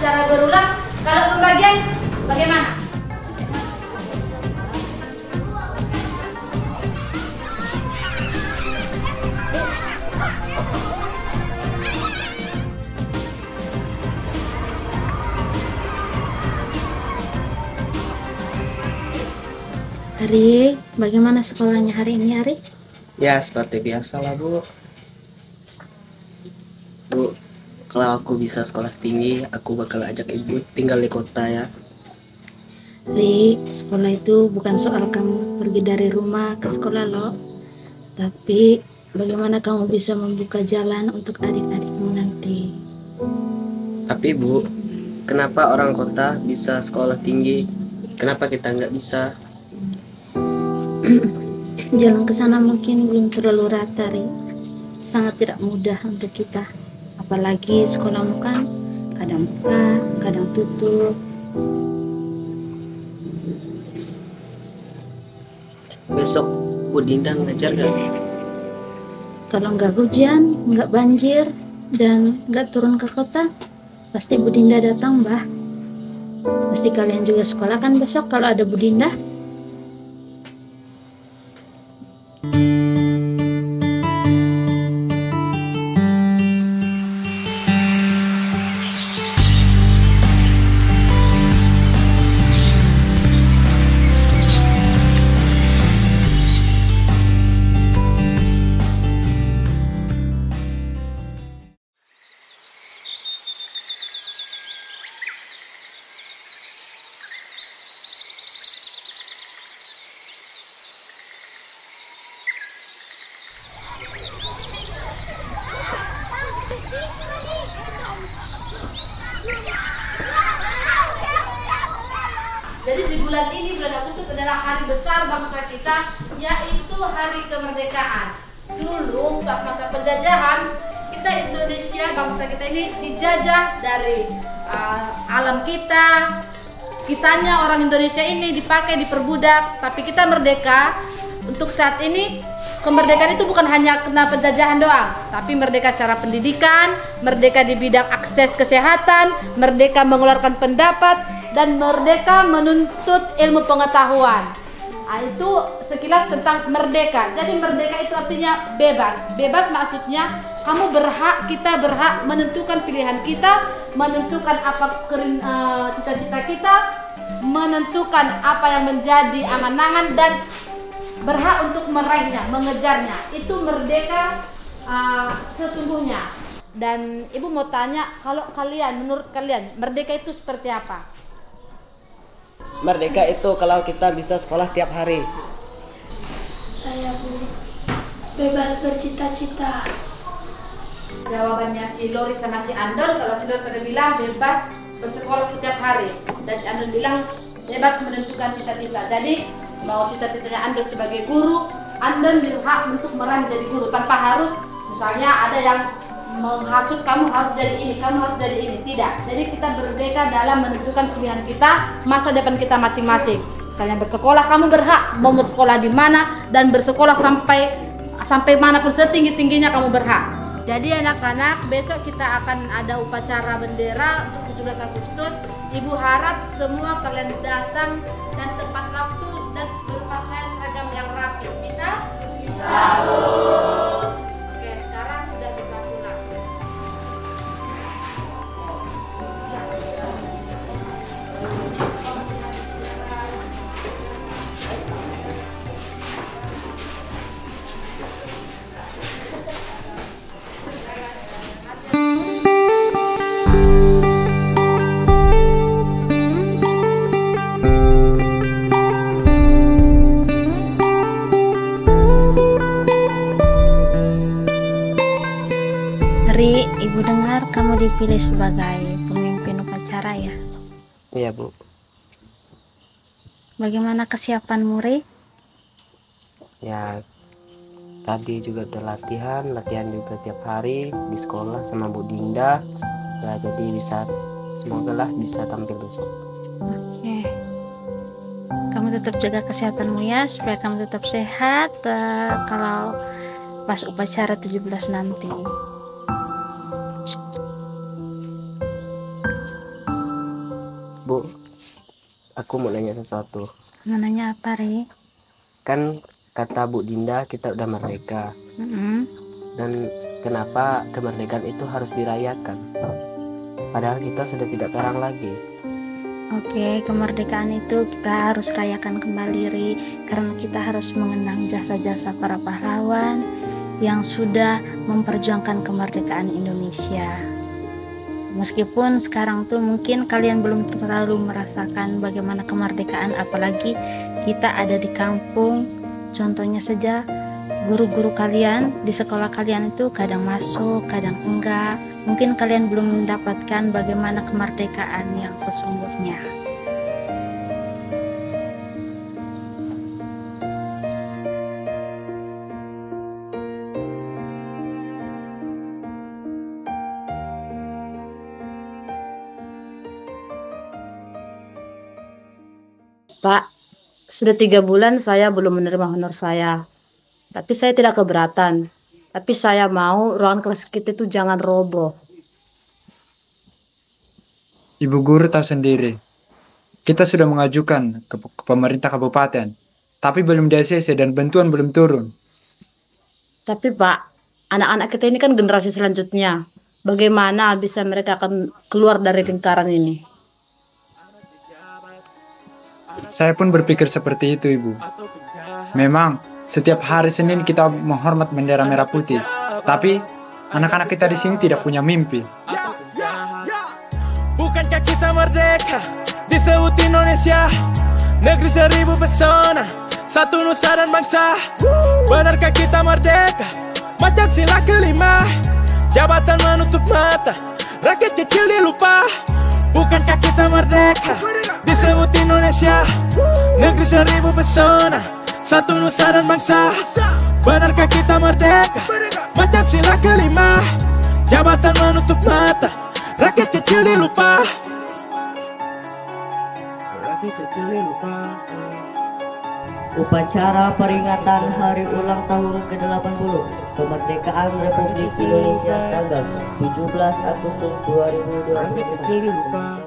secara berulang. Kalau pembagian bagaimana? Hari, bagaimana sekolahnya hari ini, Hari? Ya, seperti biasa lah, Bu. Bu, kalau aku bisa sekolah tinggi, aku bakal ajak Ibu tinggal di kota ya. Hari, sekolah itu bukan soal kamu pergi dari rumah ke sekolah loh. Tapi bagaimana kamu bisa membuka jalan untuk adik-adikmu nanti. Tapi Bu, kenapa orang kota bisa sekolah tinggi? Kenapa kita nggak bisa? Jalan ke sana mungkin belum terlalu rata, Ri. Sangat tidak mudah untuk kita. Apalagi sekolahmu kan kadang buka, kadang tutup. Besok Bu Dinda ngajar nggak? Kalau nggak hujan, nggak banjir, dan nggak turun ke kota, pasti Bu Dinda datang, Mbah. Pasti kalian juga sekolah kan besok kalau ada Bu Dinda. Jadi di bulan ini, bulan Agustus adalah hari besar bangsa kita, yaitu hari kemerdekaan. Dulu pas masa penjajahan, kita Indonesia, bangsa kita ini dijajah dari alam kita. Kitanya orang Indonesia ini dipakai, diperbudak, tapi kita merdeka. Untuk saat ini, kemerdekaan itu bukan hanya kena penjajahan doang, tapi merdeka secara pendidikan, merdeka di bidang akses kesehatan, merdeka mengeluarkan pendapat, dan merdeka menuntut ilmu pengetahuan. Itu sekilas tentang merdeka. Jadi merdeka itu artinya bebas. Bebas maksudnya kamu berhak, kita berhak menentukan pilihan kita, menentukan apa cita-cita kita, menentukan apa yang menjadi angan-angan, dan berhak untuk meraihnya, mengejarnya. Itu merdeka sesungguhnya. Dan Ibu mau tanya, kalau kalian, menurut kalian, merdeka itu seperti apa? Merdeka itu kalau kita bisa sekolah tiap hari. Saya Bu, bebas bercita-cita. Jawabannya si Lori sama si Andon, kalau si Lori pada bilang bebas bersekolah setiap hari, dan si Andon bilang bebas menentukan cita-cita. Jadi mau cita-citanya Andon sebagai guru, Andon berhak untuk meraih menjadi guru tanpa harus misalnya ada yang menghasut kamu harus jadi ini, kamu harus jadi ini. Tidak. Jadi kita merdeka dalam menentukan pilihan kita, masa depan kita masing-masing. Kalian bersekolah, kamu berhak mau bersekolah di mana dan bersekolah sampai manapun, setinggi-tingginya kamu berhak. Jadi anak-anak, besok kita akan ada upacara bendera untuk 17 Agustus. Ibu harap semua kalian datang dan tepat waktu dan berpakaian seragam yang rapi. Bisa? Bisa, Bu. Oke, sekarang sudah bisa pulang. Hari, Ibu dengar kamu dipilih sebagai pemimpin upacara ya. Iya, Bu. Bagaimana kesiapanmu, Ri? Ya, tadi juga udah latihan juga tiap hari di sekolah sama Bu Dinda. Ya, jadi semoga lah bisa tampil besok. Oke. Kamu tetap jaga kesehatanmu ya, supaya kamu tetap sehat kalau pas upacara 17 nanti. Bu, aku mau nanya sesuatu. Mananya apa, Re? Kan kata Bu Dinda kita udah merdeka. Dan kenapa kemerdekaan itu harus dirayakan? Padahal kita sudah tidak perang lagi. Oke, kemerdekaan itu kita harus rayakan kembali, Ri, karena kita harus mengenang jasa-jasa para pahlawan yang sudah memperjuangkan kemerdekaan Indonesia. Meskipun sekarang tuh mungkin kalian belum terlalu merasakan bagaimana kemerdekaan, apalagi kita ada di kampung. Contohnya saja, guru-guru kalian di sekolah kalian itu kadang masuk, kadang enggak. Mungkin kalian belum mendapatkan bagaimana kemerdekaan yang sesungguhnya. Pak, sudah 3 bulan saya belum menerima honor saya. Tapi saya tidak keberatan. Tapi saya mau ruangan kelas kita itu jangan roboh. Ibu guru tahu sendiri. Kita sudah mengajukan ke pemerintah kabupaten. Tapi belum di ACC dan bantuan belum turun. Tapi Pak, anak-anak kita ini kan generasi selanjutnya. Bagaimana bisa mereka akan keluar dari lingkaran ini? Saya pun berpikir seperti itu, Ibu. Memang setiap hari Senin kita menghormat bendera merah putih. Tapi anak-anak kita di sini tidak punya mimpi. Bukankah kita merdeka disebut Indonesia, negeri 1000 pesona, satu nusa dan bangsa. Benarkah kita merdeka macam sila kelima, jabatan menutup mata, rakyat kecil dilupa. Bukankah kita merdeka disebut Indonesia, negeri 1000 pesona, satu nusa dan bangsa. Benarkah kita merdeka macam sila kelima, jabatan menutup mata, rakyat kecil dilupa. Rakyat kecil dilupa. Upacara peringatan hari ulang tahun ke-80 kemerdekaan Republik Indonesia tanggal 17 Agustus 2020.